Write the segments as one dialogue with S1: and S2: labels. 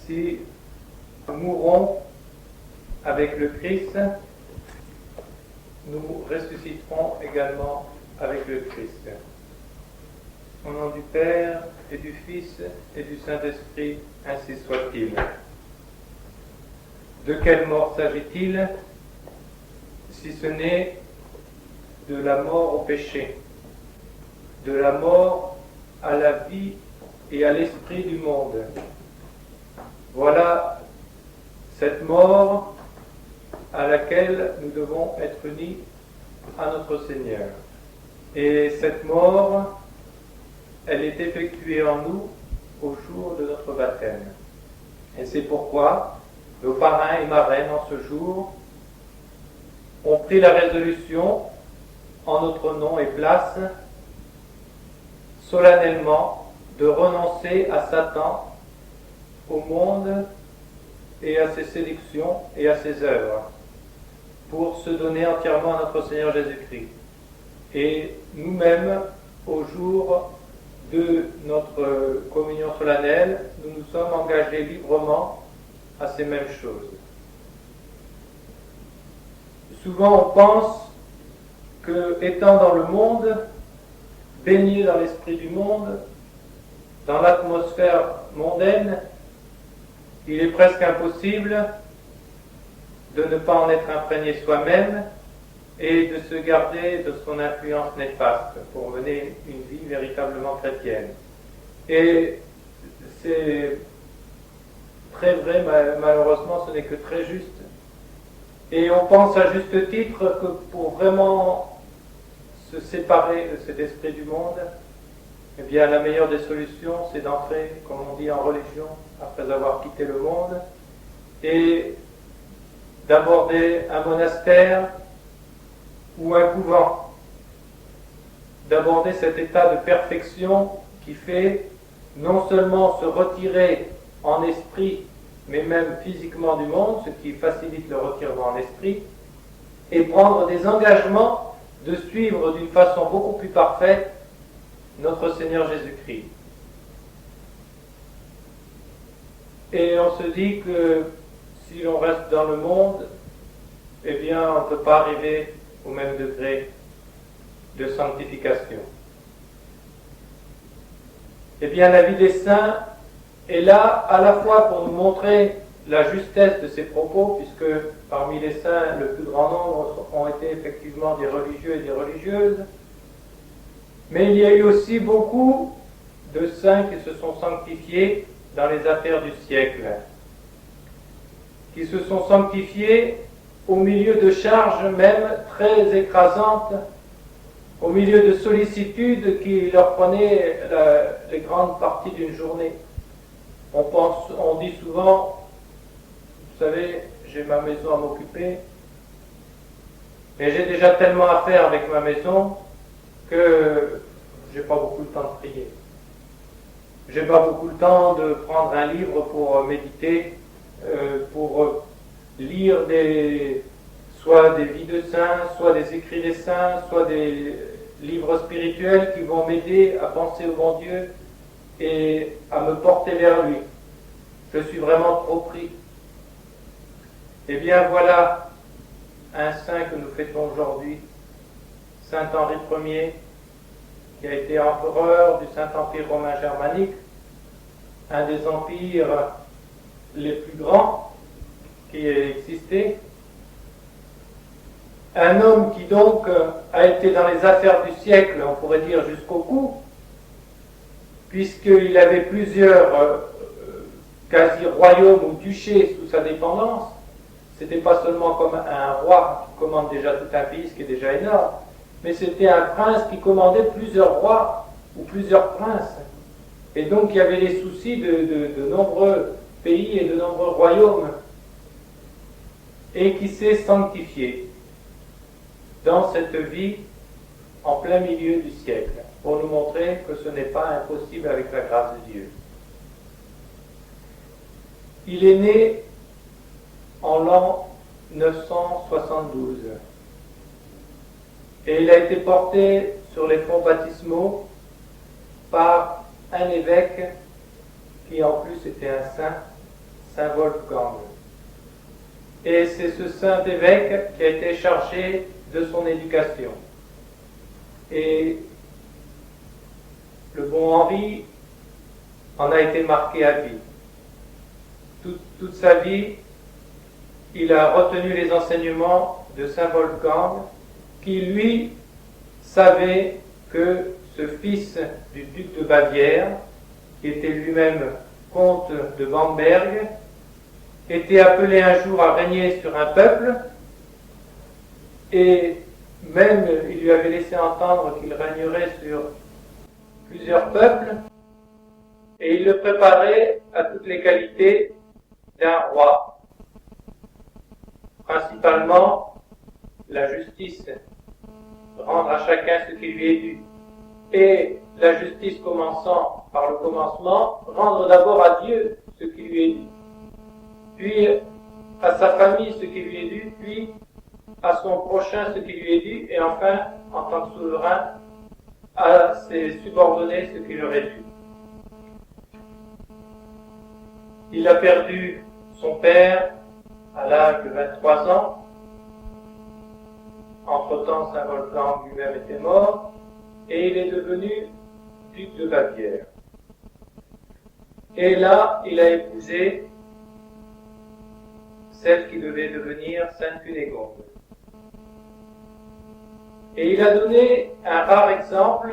S1: si nous mourons avec le Christ, nous ressusciterons également avec le Christ. Au nom du Père et du Fils et du Saint-Esprit, ainsi soit-il. De quelle mort s'agit-il, si ce n'est de la mort au péché, de la mort à la vie et à l'esprit du monde? Voilà cette mort à laquelle nous devons être unis à notre Seigneur. Et cette mort, elle est effectuée en nous au jour de notre baptême. Et c'est pourquoi nos parrains et marraines en ce jour ont pris la résolution en notre nom et place solennellement de renoncer à Satan, au monde et à ses séductions et à ses œuvres, pour se donner entièrement à notre Seigneur Jésus-Christ. Et nous-mêmes, au jour de notre communion solennelle, nous nous sommes engagés librement à ces mêmes choses. Souvent on pense que, étant dans le monde, baigné dans l'esprit du monde, dans l'atmosphère mondaine, il est presque impossible de ne pas en être imprégné soi-même et de se garder de son influence néfaste pour mener une vie véritablement chrétienne. Et c'est très vrai, malheureusement, ce n'est que très juste. Et on pense à juste titre que pour vraiment se séparer de cet esprit du monde, eh bien la meilleure des solutions, c'est d'entrer, comme on dit, en religion, après avoir quitté le monde, et d'aborder un monastère ou un couvent, d'aborder cet état de perfection qui fait non seulement se retirer en esprit, mais même physiquement du monde, ce qui facilite le retirement en esprit, et prendre des engagements de suivre d'une façon beaucoup plus parfaite notre Seigneur Jésus-Christ. Et on se dit que si l'on reste dans le monde, eh bien on ne peut pas arriver au même degré de sanctification. Eh bien la vie des saints est là à la fois pour nous montrer la justesse de ces propos, puisque parmi les saints, le plus grand nombre ont été effectivement des religieux et des religieuses, mais il y a eu aussi beaucoup de saints qui se sont sanctifiés dans les affaires du siècle, qui se sont sanctifiés au milieu de charges même très écrasantes, au milieu de sollicitudes qui leur prenaient les grandes parties d'une journée. On dit souvent, vous savez, j'ai ma maison à m'occuper, mais j'ai déjà tellement à faire avec ma maison que j'ai pas beaucoup le temps de prier. J'ai pas beaucoup le temps de prendre un livre pour méditer, pour lire soit des vies de saints, soit des écrits des saints, soit des livres spirituels qui vont m'aider à penser au bon Dieu et à me porter vers lui. Je suis vraiment trop pris. Eh bien voilà un saint que nous fêtons aujourd'hui, Saint Henri Ier, qui a été empereur du Saint-Empire romain germanique, un des empires les plus grands qui ait existé. Un homme qui donc a été dans les affaires du siècle, on pourrait dire jusqu'au cou, puisqu'il avait plusieurs quasi-royaumes ou duchés sous sa dépendance. C'était pas seulement comme un roi qui commande déjà tout un pays, ce qui est déjà énorme, mais c'était un prince qui commandait plusieurs rois ou plusieurs princes. Et donc il y avait les soucis de nombreux pays et de nombreux royaumes, et qui s'est sanctifié dans cette vie en plein milieu du siècle, pour nous montrer que ce n'est pas impossible avec la grâce de Dieu. Il est né en l'an 972 et il a été porté sur les fonts baptismaux par un évêque qui en plus était un saint, Saint Wolfgang. Et c'est ce saint évêque qui a été chargé de son éducation. Et le bon Henri en a été marqué à vie. Toute sa vie, il a retenu les enseignements de Saint Wolfgang, qui lui savait que ce fils du duc de Bavière, qui était lui-même comte de Bamberg, était appelé un jour à régner sur un peuple, et même il lui avait laissé entendre qu'il régnerait sur plusieurs peuples, et il le préparait à toutes les qualités d'un roi, principalement la justice, rendre à chacun ce qui lui est dû, et la justice commençant par le commencement, rendre d'abord à Dieu ce qui lui est dû, puis à sa famille ce qui lui est dû, puis à son prochain ce qui lui est dû, et enfin, en tant que souverain, à ses subordonnés ce qui leur est dû. Il a perdu son père à l'âge de 23 ans. Entre-temps, Saint Wolfgang lui-même était mort, et il est devenu duc de Bavière. Et là, il a épousé celle qui devait devenir Sainte Cunégonde. Et il a donné un rare exemple,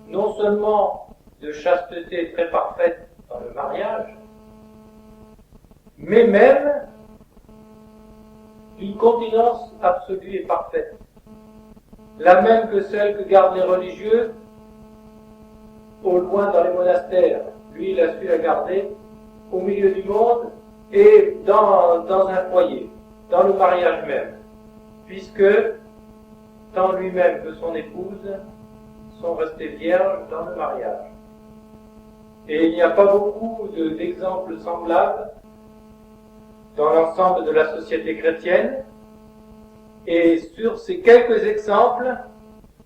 S1: non seulement de chasteté très parfaite dans le mariage, mais même d'une continence absolue et parfaite, la même que celle que gardent les religieux au loin dans les monastères. Lui, il a su la garder au milieu du monde et dans un foyer, dans le mariage même, puisque tant lui-même que son épouse sont restés vierges dans le mariage. Et il n'y a pas beaucoup d'exemples semblables dans l'ensemble de la société chrétienne. Et sur ces quelques exemples,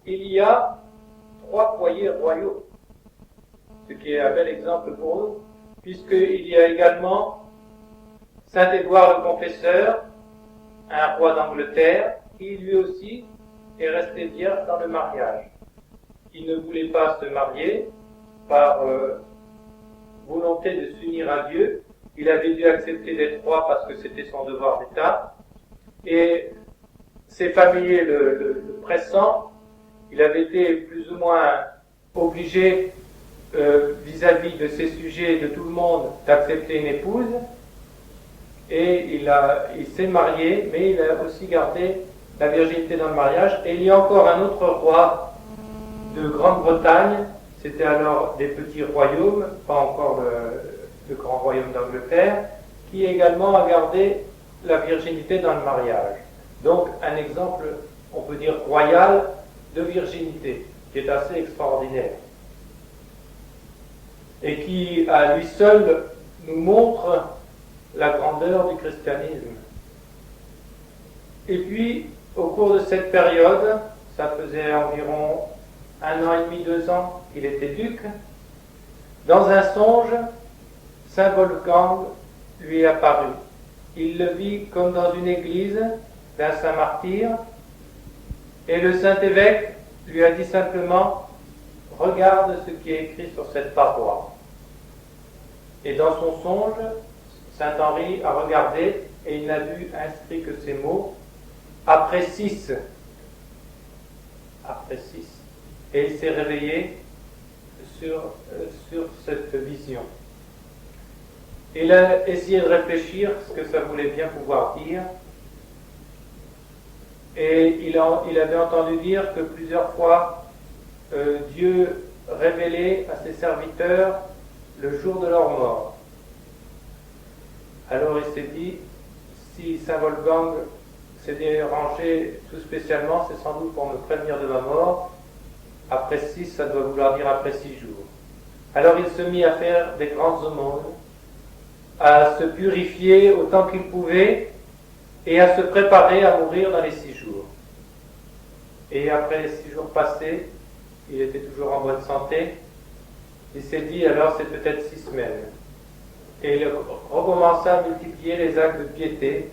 S1: il y a 3 foyers royaux, ce qui est un bel exemple pour nous, puisqu'il y a également Saint Édouard le Confesseur, un roi d'Angleterre, qui lui aussi est resté vierge dans le mariage. Il ne voulait pas se marier par volonté de s'unir à Dieu. Il avait dû accepter d'être roi parce que c'était son devoir d'État. Et ses familiers le pressant, il avait été plus ou moins obligé vis-à-vis de ses sujets et de tout le monde d'accepter une épouse. Et il s'est marié, mais il a aussi gardé la virginité dans le mariage. Et il y a encore un autre roi de Grande-Bretagne, c'était alors des petits royaumes, pas encore le grand royaume d'Angleterre, qui également a gardé la virginité dans le mariage. Donc un exemple, on peut dire royal, de virginité, qui est assez extraordinaire. Et qui, à lui seul, nous montre la grandeur du christianisme. Et puis, au cours de cette période, ça faisait environ 1 an et demi, 2 ans qu'il était duc, dans un songe, Saint Wolfgang lui est apparu. Il le vit comme dans une église d'un saint martyr, et le saint évêque lui a dit simplement « Regarde ce qui est écrit sur cette paroi ». Et dans son songe, saint Henri a regardé et il n'a vu inscrit que ces mots « Après 6 ». Après 6. Et il s'est réveillé sur cette vision. Il a essayé de réfléchir ce que ça voulait bien pouvoir dire. Et il avait entendu dire que plusieurs fois Dieu révélait à ses serviteurs le jour de leur mort. Alors il s'est dit, si Saint Wolfgang s'est dérangé tout spécialement, c'est sans doute pour me prévenir de ma mort. Après 6, ça doit vouloir dire après 6 jours. Alors il se mit à faire des grandes aumônes, à se purifier autant qu'il pouvait et à se préparer à mourir dans les 6 jours. Et après les 6 jours passés, il était toujours en bonne santé. Il s'est dit alors c'est peut-être 6 semaines. et il recommença à multiplier les actes de piété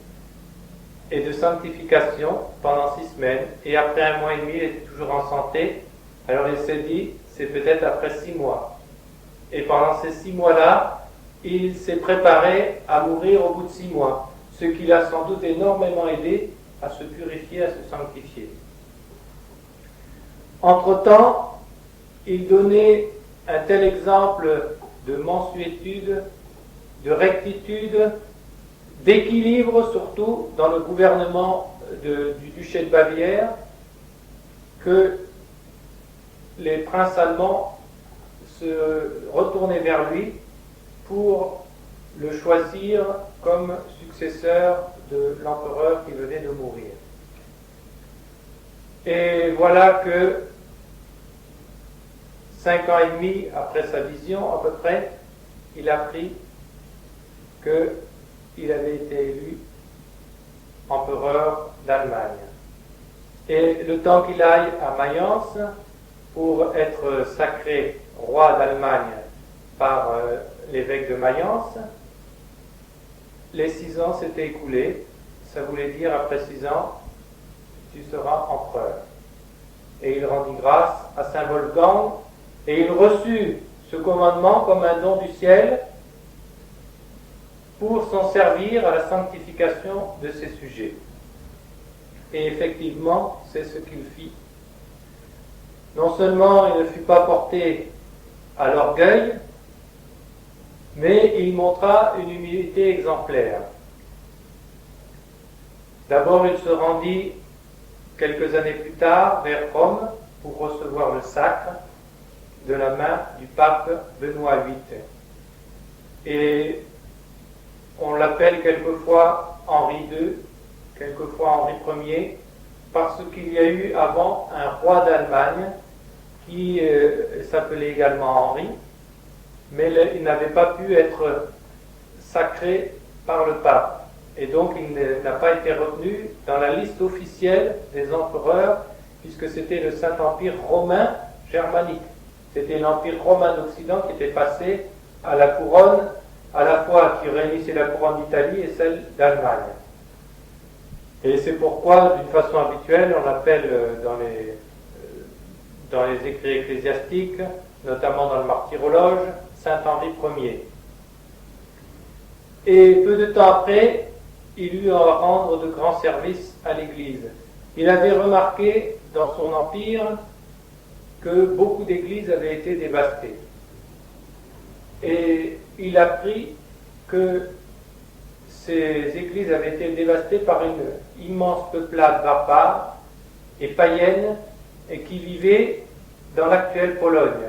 S1: et de sanctification pendant 6 semaines. Et après 1 mois et demi, il était toujours en santé. Alors il s'est dit, c'est peut-être après 6 mois. Et pendant ces 6 mois-là, il s'est préparé à mourir au bout de 6 mois, ce qui l'a sans doute énormément aidé à se purifier, à se sanctifier. Entre-temps, il donnait un tel exemple de mansuétude, de rectitude, d'équilibre surtout dans le gouvernement du duché de Bavière, que les princes allemands se retournaient vers lui pour le choisir comme successeur de l'empereur qui venait de mourir. Et voilà que 5 ans et demi après sa vision, à peu près, il apprit qu'il avait été élu empereur d'Allemagne. Et le temps qu'il aille à Mayence pour être sacré roi d'Allemagne par l'évêque de Mayence, les 6 ans s'étaient écoulés. Ça voulait dire, après 6 ans, tu seras empereur. Et il rendit grâce à Saint Wolfgang, et il reçut ce commandement comme un don du ciel pour s'en servir à la sanctification de ses sujets. Et effectivement, c'est ce qu'il fit. Non seulement il ne fut pas porté à l'orgueil, mais il montra une humilité exemplaire. D'abord, il se rendit quelques années plus tard vers Rome pour recevoir le sacre de la main du pape Benoît VIII. Et on l'appelle quelquefois Henri II, quelquefois Henri Ier, parce qu'il y a eu avant un roi d'Allemagne qui s'appelait également Henri, mais il n'avait pas pu être sacré par le pape. Et donc il n'a pas été retenu dans la liste officielle des empereurs, puisque c'était le Saint-Empire romain germanique. C'était l'Empire romain d'Occident qui était passé à la couronne, à la fois qui réunissait la couronne d'Italie et celle d'Allemagne. Et c'est pourquoi, d'une façon habituelle, on appelle dans les écrits ecclésiastiques, notamment dans le martyrologe, Saint Henri Ier. Et peu de temps après, il eut à rendre de grands services à l'Église. Il avait remarqué dans son empire que beaucoup d'églises avaient été dévastées. Et il apprit que ces églises avaient été dévastées par une immense peuplade barbare et païenne et qui vivait dans l'actuelle Pologne.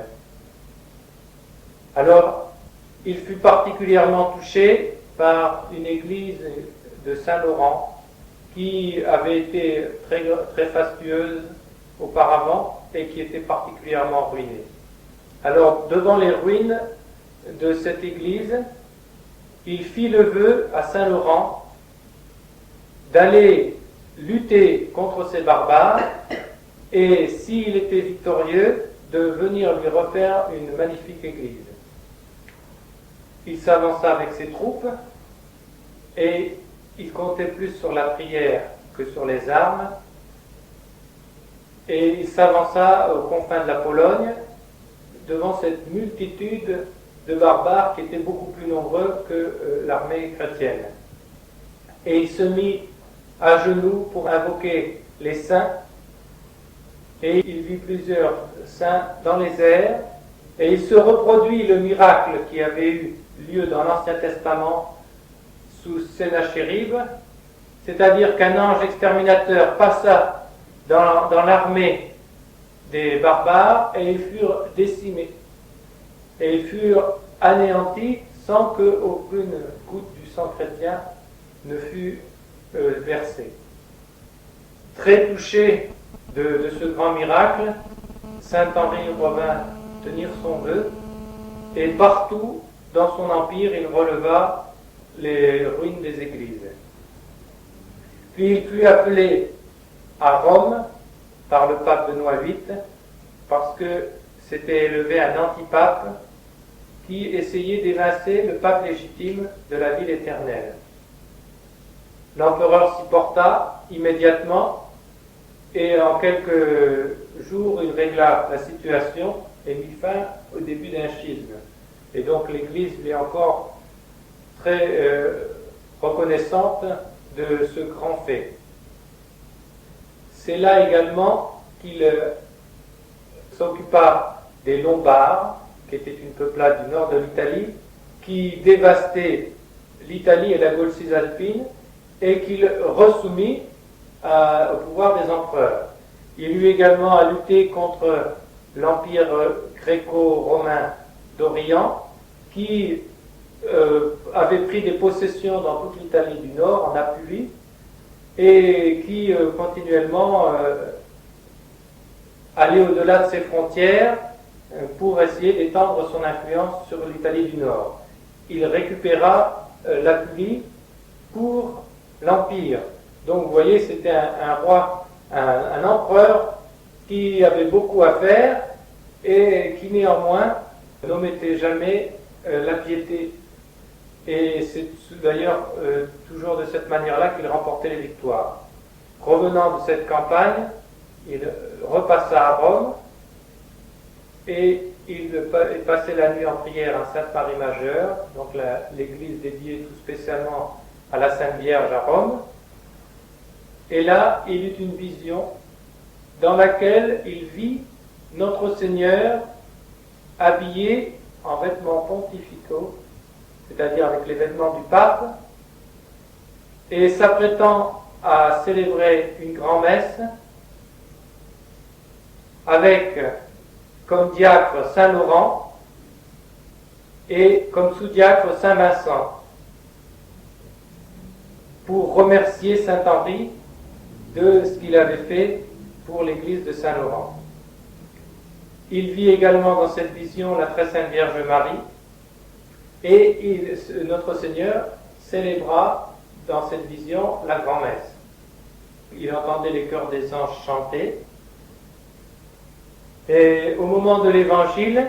S1: Alors, il fut particulièrement touché par une église de Saint-Laurent qui avait été très, très fastueuse auparavant et qui était particulièrement ruinée. Alors, devant les ruines de cette église, il fit le vœu à Saint-Laurent d'aller lutter contre ces barbares et, s'il était victorieux, de venir lui refaire une magnifique église. Il s'avança avec ses troupes et il comptait plus sur la prière que sur les armes. Et il s'avança aux confins de la Pologne devant cette multitude de barbares qui étaient beaucoup plus nombreux que l'armée chrétienne. Et il se mit à genoux pour invoquer les saints, et il vit plusieurs saints dans les airs, et il se reproduit le miracle qui avait eu lieu dans l'Ancien Testament sous Sennachérib, c'est-à-dire qu'un ange exterminateur passa dans l'armée des barbares et ils furent décimés. Et ils furent anéantis sans qu'aucune goutte du sang chrétien ne fût versée. Très touché de ce grand miracle, saint Henri revint tenir son vœu et partout dans son empire il releva les ruines des églises. Puis il fut appelé à Rome par le pape Benoît VIII parce que s'était élevé un antipape qui essayait d'évincer le pape légitime de la ville éternelle. L'empereur s'y porta immédiatement et en quelques jours il régla la situation et mit fin au début d'un schisme. Et donc l'Église lui est encore très reconnaissante de ce grand fait. C'est là également qu'il s'occupa des Lombards, qui étaient une peuplade du nord de l'Italie, qui dévastaient l'Italie et la Gaule cisalpine, et qu'il ressoumit au pouvoir des empereurs. Il eut également à lutter contre l'empire gréco-romain d'Orient, qui avait pris des possessions dans toute l'Italie du Nord, en Apulie, et qui continuellement allait au-delà de ses frontières pour essayer d'étendre son influence sur l'Italie du Nord. Il récupéra l'Apulie pour l'Empire. Donc vous voyez, c'était un roi, un empereur qui avait beaucoup à faire et qui néanmoins n'omettait jamais la piété. Et c'est d'ailleurs toujours de cette manière-là qu'il remportait les victoires. Revenant de cette campagne, il repassa à Rome et il passait la nuit en prière à Sainte-Marie Majeure, donc l'église dédiée tout spécialement à la Sainte Vierge à Rome. Et là, il eut une vision dans laquelle il vit notre Seigneur habillé en vêtements pontificaux, c'est-à-dire avec les vêtements du pape, et s'apprêtant à célébrer une grand-messe avec comme diacre Saint Laurent et comme sous-diacre Saint Vincent, pour remercier Saint Henri de ce qu'il avait fait pour l'église de Saint Laurent. Il vit également dans cette vision la très sainte Vierge Marie, et notre Seigneur célébra dans cette vision la grand-messe. Il entendait les chœurs des anges chanter, et au moment de l'évangile,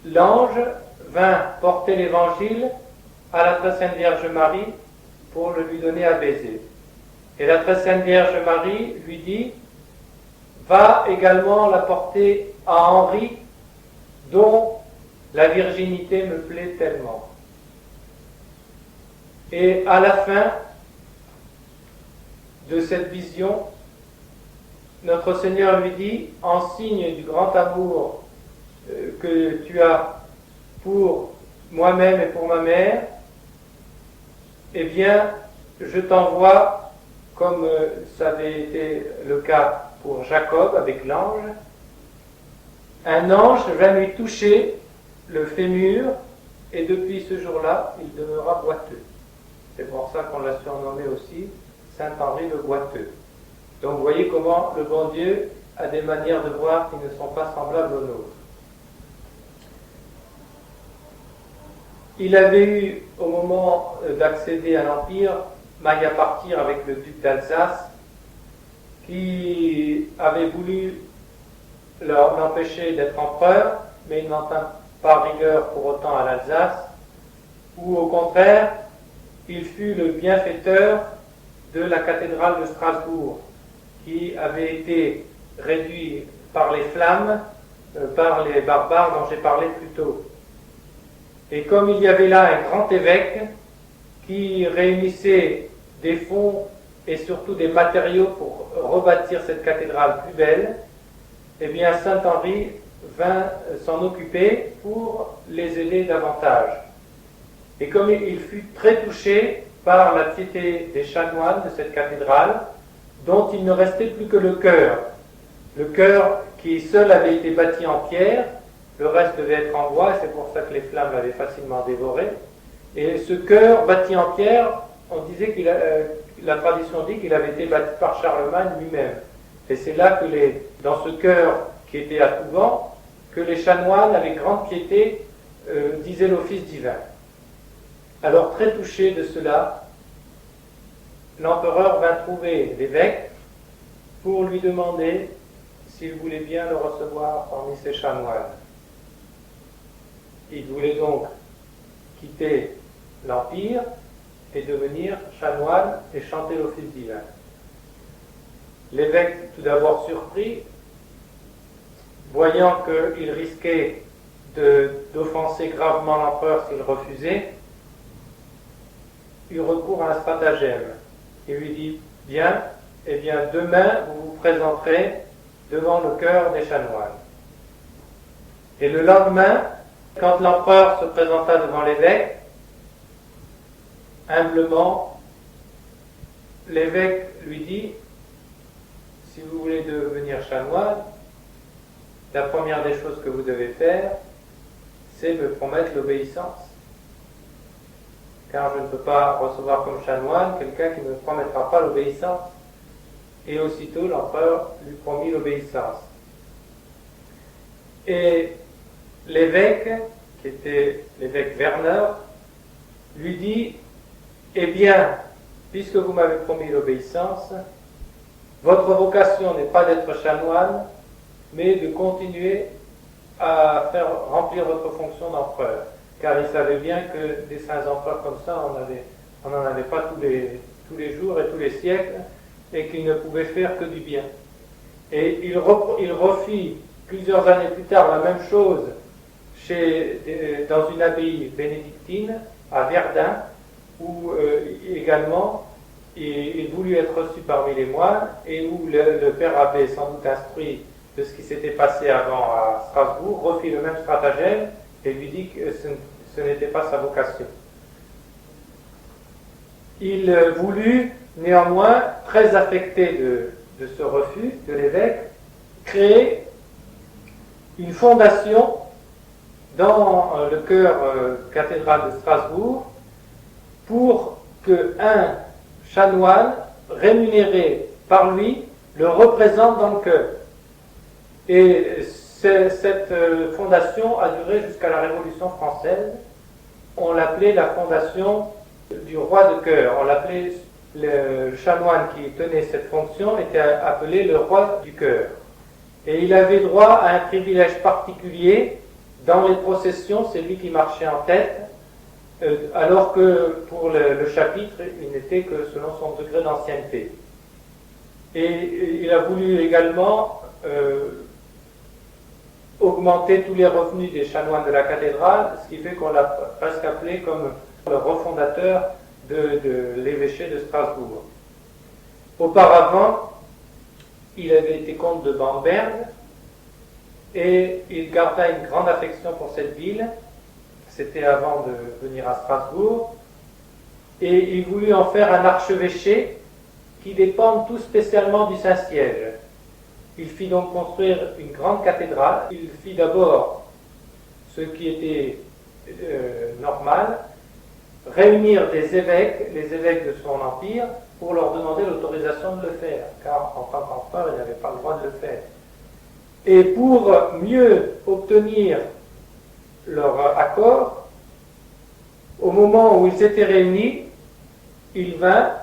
S1: l'ange vint porter l'évangile à la très sainte Vierge Marie pour le lui donner à baiser. Et la très sainte Vierge Marie lui dit: va également la porter à Henri, dont la virginité me plaît tellement. Et à la fin de cette vision, notre Seigneur lui dit, en signe du grand amour que tu as pour moi-même et pour ma mère, eh bien, je t'envoie, comme ça avait été le cas pour Jacob avec l'ange, un ange vint lui toucher le fémur, et depuis ce jour-là, il demeura boiteux. C'est pour ça qu'on l'a surnommé aussi Saint Henri le Boiteux. Donc vous voyez comment le bon Dieu a des manières de voir qui ne sont pas semblables aux nôtres. Il avait eu, au moment d'accéder à l'Empire, maille à partir avec le duc d'Alsace, qui avait voulu l'empêcher d'être empereur, mais il n'en tint pas rigueur pour autant à l'Alsace, ou au contraire, il fut le bienfaiteur de la cathédrale de Strasbourg, qui avait été réduite par les flammes, par les barbares dont j'ai parlé plus tôt. Et comme il y avait là un grand évêque qui réunissait des fonds et surtout des matériaux pour rebâtir cette cathédrale plus belle, eh bien Saint Henri vint s'en occuper pour les aider davantage. Et comme il fut très touché par la piété des chanoines de cette cathédrale, dont il ne restait plus que le chœur qui seul avait été bâti en pierre, le reste devait être en bois, et c'est pour ça que les flammes l'avaient facilement dévoré. Et ce chœur bâti en pierre, on disait la tradition dit qu'il avait été bâti par Charlemagne lui-même. Et c'est là que dans ce chœur qui était à tout vent, que les chanoines, avec grande piété, disaient l'office divin. Alors, très touché de cela, l'empereur vint trouver l'évêque pour lui demander s'il voulait bien le recevoir parmi ses chanoines. Il voulait donc quitter l'Empire et devenir chanoine et chanter l'office divin. L'évêque, tout d'abord surpris, voyant qu'il risquait d'offenser gravement l'empereur s'il refusait, eut recours à un stratagème. Il lui dit, bien, eh bien, demain, vous vous présenterez devant le chœur des chanoines. Et le lendemain, quand l'empereur se présenta devant l'évêque, humblement, l'évêque lui dit, si vous voulez devenir chanoine, la première des choses que vous devez faire, c'est me promettre l'obéissance. Car je ne peux pas recevoir comme chanoine quelqu'un qui ne me promettra pas l'obéissance. Et aussitôt, l'empereur lui promit l'obéissance. Et l'évêque, qui était l'évêque Werner, lui dit, eh bien, puisque vous m'avez promis l'obéissance, votre vocation n'est pas d'être chanoine, mais de continuer à faire remplir votre fonction d'empereur. Car il savait bien que des saints empereurs comme ça, on n'en avait pas tous les jours et tous les siècles, et qu'ils ne pouvaient faire que du bien. Et il refit plusieurs années plus tard la même chose dans une abbaye bénédictine à Verdun, où également il voulut être reçu parmi les moines, et où le père abbé, sans doute instruit de ce qui s'était passé avant à Strasbourg, refit le même stratagème et lui dit que ce n'était pas sa vocation. Il voulut néanmoins, très affecté de ce refus de l'évêque, créer une fondation dans le chœur cathédral de Strasbourg pour qu'un chanoine rémunéré par lui le représente dans le chœur. Et cette fondation a duré jusqu'à la Révolution française. On l'appelait la fondation du roi de chœur. On l'appelait, le chanoine qui tenait cette fonction était appelé le roi du chœur. Et il avait droit à un privilège particulier. Dans les processions, c'est lui qui marchait en tête, alors que pour le chapitre, il n'était que selon son degré d'ancienneté. Et il a voulu également augmenter tous les revenus des chanoines de la cathédrale, ce qui fait qu'on l'a presque appelé comme le refondateur de l'évêché de Strasbourg. Auparavant, il avait été comte de Bamberg et il garda une grande affection pour cette ville. C'était avant de venir à Strasbourg. Et il voulut en faire un archevêché qui dépende tout spécialement du Saint-Siège. Il fit donc construire une grande cathédrale. Il fit d'abord ce qui était normal, réunir des évêques, les évêques de son empire, pour leur demander l'autorisation de le faire, car en tant qu'empereur, il n'avait pas le droit de le faire. Et pour mieux obtenir leur accord, au moment où ils s'étaient réunis, il vint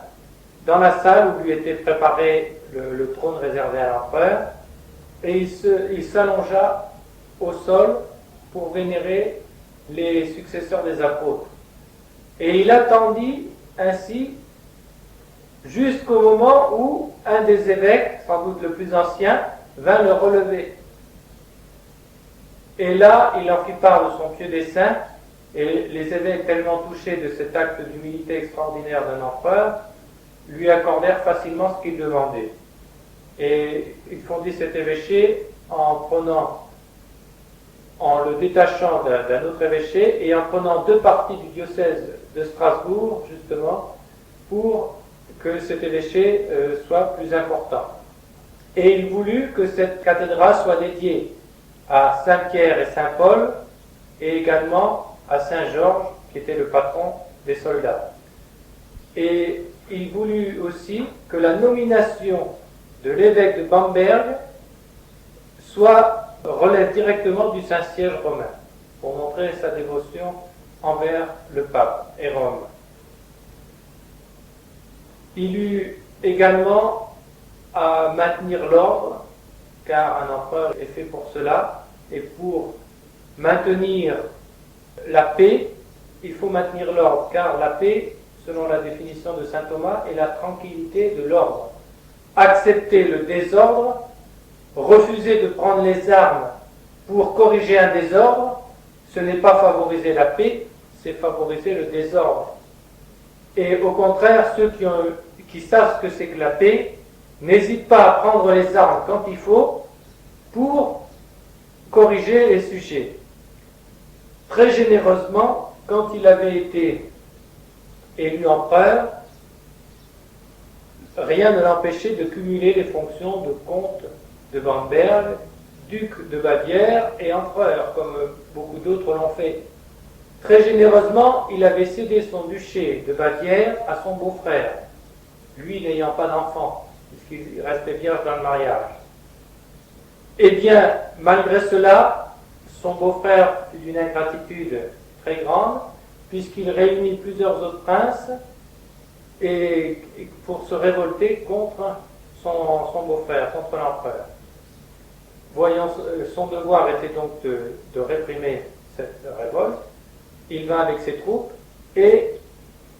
S1: dans la salle où lui était préparé le trône réservé à l'empereur, et il s'allongea au sol pour vénérer les successeurs des apôtres. Et il attendit ainsi jusqu'au moment où un des évêques, sans doute le plus ancien, vint le relever. Et là, il en fit part de son pieux dessein, et les évêques, tellement touchés de cet acte d'humilité extraordinaire d'un empereur, lui accordèrent facilement ce qu'il demandait. Et il fondit cet évêché en le détachant d'un autre évêché et en prenant deux parties du diocèse de Strasbourg, justement, pour que cet évêché soit plus important. Et il voulut que cette cathédrale soit dédiée à Saint-Pierre et Saint-Paul, et également à Saint-Georges, qui était le patron des soldats. Et il voulut aussi que la nomination de l'évêque de Bamberg relève directement du Saint-Siège romain, pour montrer sa dévotion envers le pape et Rome. Il eut également à maintenir l'ordre, car un empereur est fait pour cela, et pour maintenir la paix, il faut maintenir l'ordre, car la paix, selon la définition de saint Thomas, est la tranquillité de l'ordre. Accepter le désordre, refuser de prendre les armes pour corriger un désordre, ce n'est pas favoriser la paix, c'est favoriser le désordre. Et au contraire, ceux qui savent ce que c'est que la paix, n'hésitent pas à prendre les armes quand il faut pour corriger les sujets. Très généreusement, quand il avait été élu empereur, rien ne l'empêchait de cumuler les fonctions de comte de Bamberg, duc de Bavière et empereur, comme beaucoup d'autres l'ont fait. Très généreusement, il avait cédé son duché de Bavière à son beau-frère, lui n'ayant pas d'enfant, puisqu'il restait vierge dans le mariage. Eh bien, malgré cela, son beau-frère fut d'une ingratitude très grande, puisqu'il réunit plusieurs autres princes et pour se révolter contre son beau-frère, contre l'empereur. Voyant son devoir était donc de réprimer cette révolte, il vint avec ses troupes et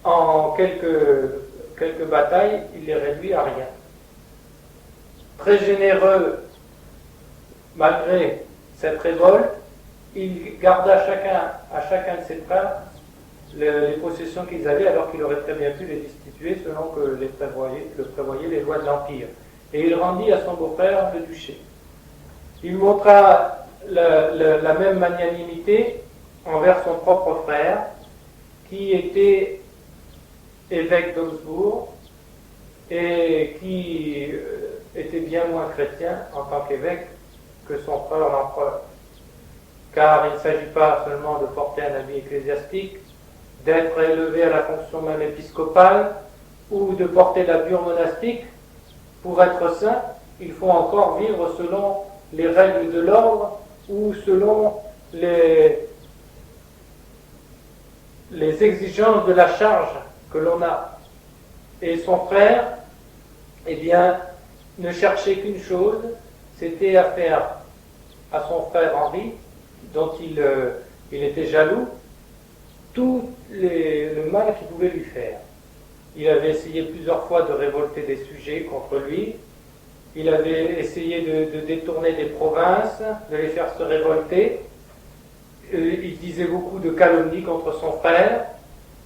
S1: en quelques batailles, il les réduit à rien. Très généreux, malgré cette révolte, il garda à chacun de ses frères les possessions qu'ils avaient, alors qu'il aurait très bien pu les destituer selon que le prévoyaient les lois de l'Empire. Et il rendit à son beau-frère le duché. Il montra la même magnanimité envers son propre frère, qui était évêque d'Augsbourg et qui était bien moins chrétien en tant qu'évêque que son frère l'empereur. Car il ne s'agit pas seulement de porter un habit ecclésiastique, d'être élevé à la fonction même épiscopale ou de porter la bure monastique. Pour être saint, il faut encore vivre selon les règles de l'ordre ou selon les exigences de la charge que l'on a. Et son frère, eh bien, ne cherchait qu'une chose, c'était à faire à son frère Henri, dont il était jaloux, tout le mal qu'il pouvait lui faire. Il avait essayé plusieurs fois de révolter des sujets contre lui, il avait essayé de détourner des provinces, de les faire se révolter, il disait beaucoup de calomnies contre son frère,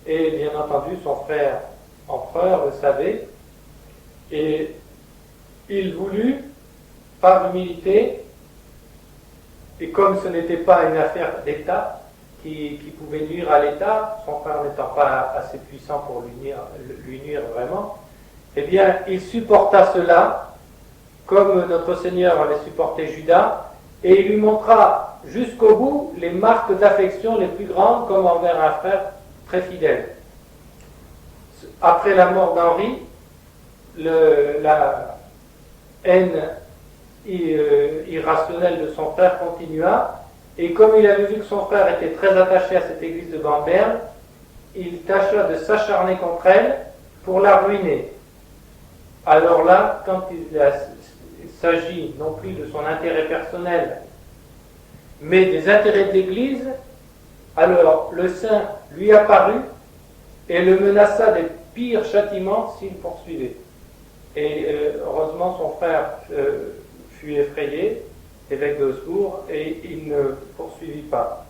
S1: et bien entendu son frère empereur le savait, et il voulut, par humilité, et comme ce n'était pas une affaire d'État qui pouvait nuire à l'État, son frère n'étant pas assez puissant pour lui nuire vraiment, eh bien il supporta cela, comme notre Seigneur avait supporté Judas, et il lui montra jusqu'au bout les marques d'affection les plus grandes, comme envers un frère très fidèle. Après la mort d'Henri, la haine irrationnelle de son frère continua, et comme il avait vu que son frère était très attaché à cette église de Bamberg, il tâcha de s'acharner contre elle pour la ruiner. Alors là, quand il s'agit non plus de son intérêt personnel, mais des intérêts de l'Église, alors le saint lui apparut et le menaça des pires châtiments s'il poursuivait. Et heureusement, son frère fut effrayé, évêque d'Augsbourg, et il ne poursuivit pas.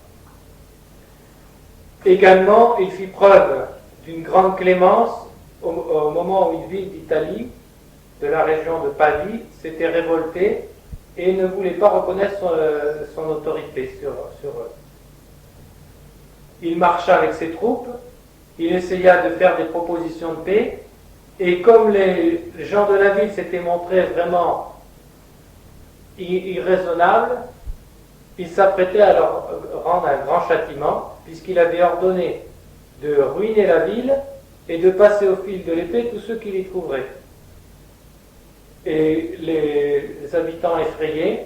S1: Également, il fit preuve d'une grande clémence au moment où une ville d'Italie, de la région de Pavie, s'était révoltée et ne voulait pas reconnaître son autorité sur eux. Il marcha avec ses troupes, il essaya de faire des propositions de paix, et comme les gens de la ville s'étaient montrés vraiment irraisonnables, il s'apprêtait à leur rendre un grand châtiment, puisqu'il avait ordonné de ruiner la ville et de passer au fil de l'épée tous ceux qui l'y trouveraient. Et les habitants effrayés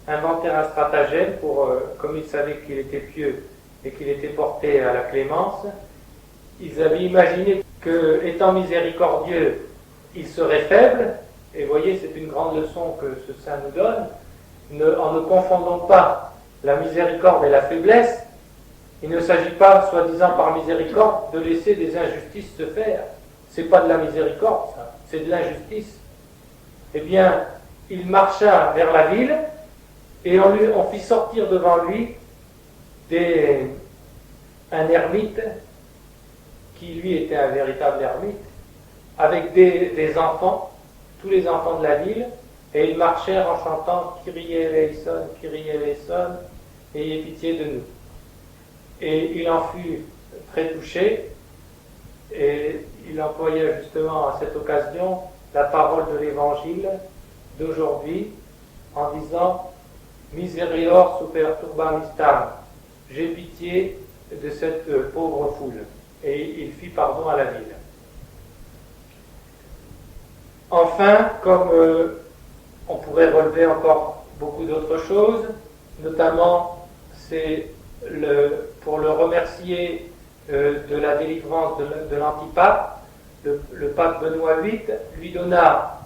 S1: inventèrent un stratagème pour, comme ils savaient qu'il était pieux et qu'il était porté à la clémence, ils avaient imaginé que, étant miséricordieux, il serait faible. Et voyez, c'est une grande leçon que ce saint nous donne, en ne confondant pas la miséricorde et la faiblesse, Il ne s'agit pas, soi-disant par miséricorde, de laisser des injustices se faire. C'est pas de la miséricorde, ça, c'est de l'injustice. Eh bien, il marcha vers la ville et on fit sortir devant lui un ermite, qui lui était un véritable ermite, avec des enfants, tous les enfants de la ville, et ils marchèrent en chantant « Kyrie eleison, Kyrie eleison, ayez pitié de nous ». Et il en fut très touché, et il employa justement à cette occasion la parole de l'Évangile d'aujourd'hui en disant « Miserior super turbam istam » j'ai pitié de cette pauvre foule. Et il fit pardon à la ville. Enfin, comme on pourrait relever encore beaucoup d'autres choses, notamment c'est pour le remercier de la délivrance de l'antipape, le pape Benoît VIII lui donna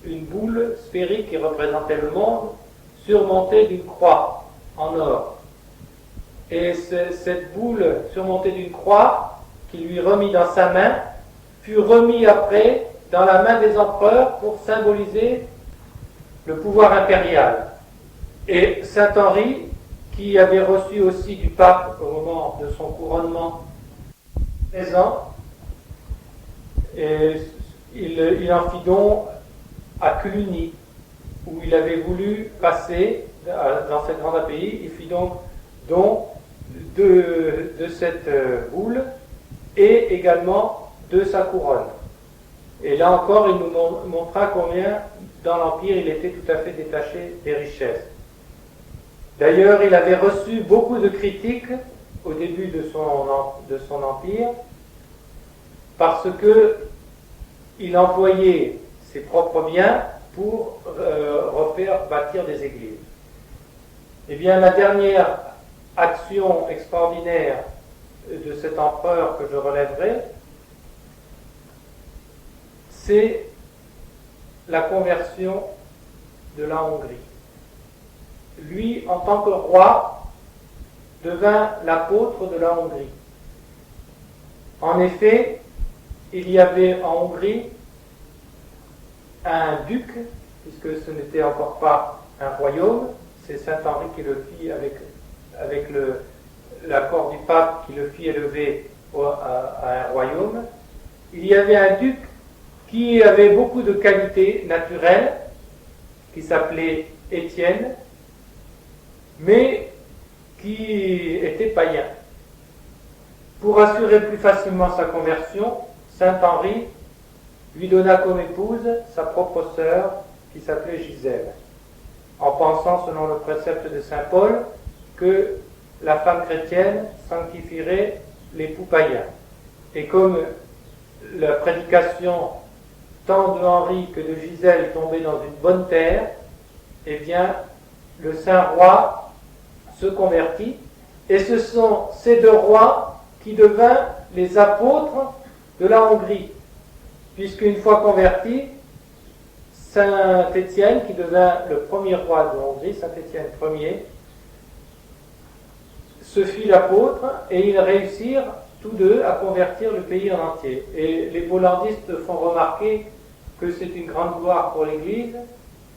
S1: une boule sphérique qui représentait le monde, surmontée d'une croix en or. Et cette boule surmontée d'une croix, qui lui remit dans sa main, fut remis après dans la main des empereurs pour symboliser le pouvoir impérial. Et saint Henri, qui avait reçu aussi du pape au moment de son couronnement 13 ans, et il en fit don à Cluny, où il avait voulu passer dans cet grand pays. Il fit donc don de cette boule et également de sa couronne. Et là encore, il nous montra combien dans l'Empire il était tout à fait détaché des richesses. D'ailleurs, il avait reçu beaucoup de critiques au début de son empire parce que il employait ses propres biens pour refaire bâtir des églises. Eh bien, la dernière action extraordinaire de cet empereur que je relèverai, c'est la conversion de la Hongrie. Lui, en tant que roi, devint l'apôtre de la Hongrie. En effet, il y avait en Hongrie un duc, puisque ce n'était encore pas un royaume, c'est saint Henri qui le fit avec l'accord du pape qui le fit élever à un royaume. Il y avait un duc qui avait beaucoup de qualités naturelles, qui s'appelait Étienne, mais qui était païen. Pour assurer plus facilement sa conversion, saint Henri lui donna comme épouse sa propre sœur qui s'appelait Gisèle, en pensant, selon le précepte de saint Paul, que la femme chrétienne sanctifierait l'époux païen. Et comme la prédication tant de Henri que de Gisèle tombait dans une bonne terre, eh bien, le saint roi se convertit, et ce sont ces deux rois qui devinrent les apôtres de la Hongrie, puisqu'une fois converti, saint Étienne, qui devint le premier roi de Hongrie, saint Étienne Ier, se fit l'apôtre, et ils réussirent tous deux à convertir le pays en entier. Et les bollandistes font remarquer que c'est une grande gloire pour l'Église,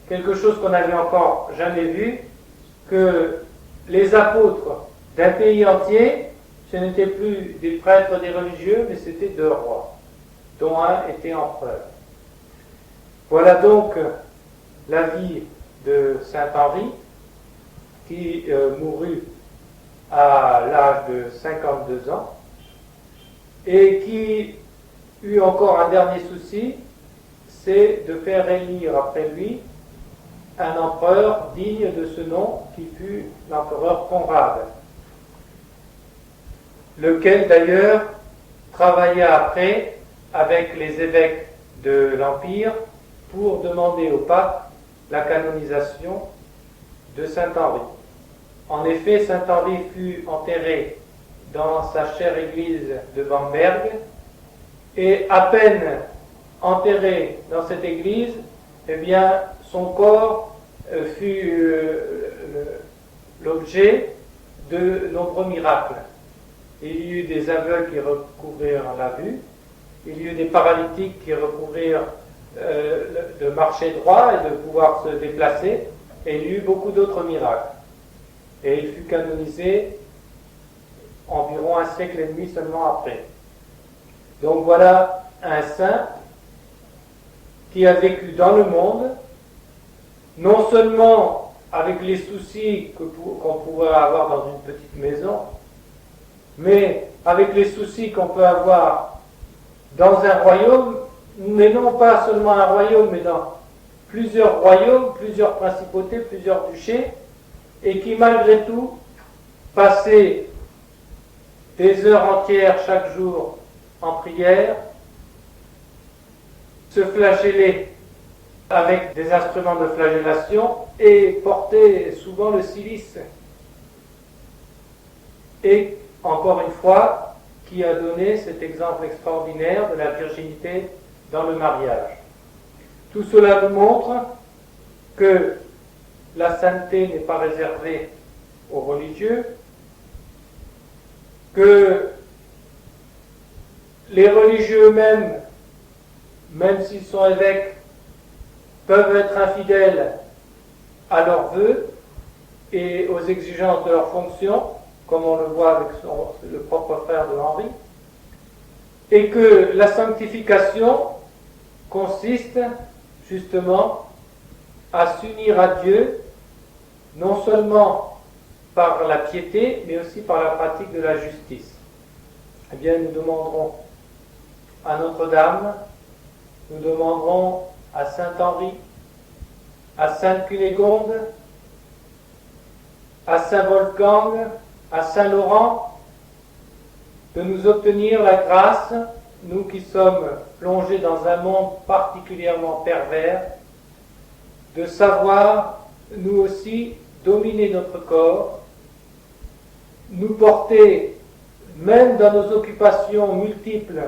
S1: quelque chose qu'on n'avait encore jamais vu, que les apôtres d'un pays entier, ce n'étaient plus des prêtres, des religieux, mais c'était deux rois, dont un était empereur. Voilà donc la vie de saint Henri, qui mourut à l'âge de 52 ans, et qui eut encore un dernier souci, c'est de faire élire après lui un empereur digne de ce nom, qui fut l'empereur Conrad, lequel d'ailleurs travailla après avec les évêques de l'Empire pour demander au pape la canonisation de saint Henri. En effet, saint Henri fut enterré dans sa chère église de Bamberg, et à peine enterré dans cette église, eh bien, son corps fut l'objet de nombreux miracles. il y eut des aveugles qui recouvrirent la vue, il y eut des paralytiques qui recouvrirent de marcher droit et de pouvoir se déplacer, et il y eut beaucoup d'autres miracles. Et il fut canonisé environ un siècle et demi seulement après. Donc voilà un saint qui a vécu dans le monde, non seulement avec les soucis qu'on pourrait avoir dans une petite maison, mais avec les soucis qu'on peut avoir dans un royaume, mais non pas seulement un royaume, mais dans plusieurs royaumes, plusieurs principautés, plusieurs duchés, et qui malgré tout passait des heures entières chaque jour en prière, se flageller avec des instruments de flagellation et porter souvent le cilice. Et encore une fois, qui a donné cet exemple extraordinaire de la virginité dans le mariage. Tout cela nous montre que la sainteté n'est pas réservée aux religieux, que les religieux eux-mêmes, même s'ils sont évêques, peuvent être infidèles à leurs vœux et aux exigences de leur fonction, comme on le voit avec le propre frère de Henri, et que la sanctification consiste justement à s'unir à Dieu, non seulement par la piété, mais aussi par la pratique de la justice. Eh bien, nous demanderons à Notre-Dame, nous demanderons à Saint-Henri, à Sainte-Cunégonde, à Saint-Wolfgang, à Saint-Laurent, de nous obtenir la grâce, nous qui sommes plongés dans un monde particulièrement pervers, de savoir, nous aussi, dominer notre corps, nous porter, même dans nos occupations multiples,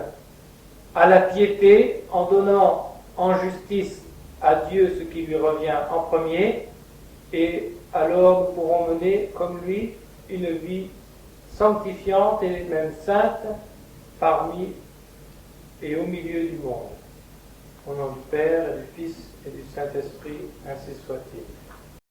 S1: à la piété, en donnant en justice à Dieu ce qui lui revient en premier, et alors nous pourrons mener, comme lui, une vie sanctifiante et même sainte parmi et au milieu du monde. Au nom du Père, et du Fils et du Saint-Esprit, ainsi soit-il.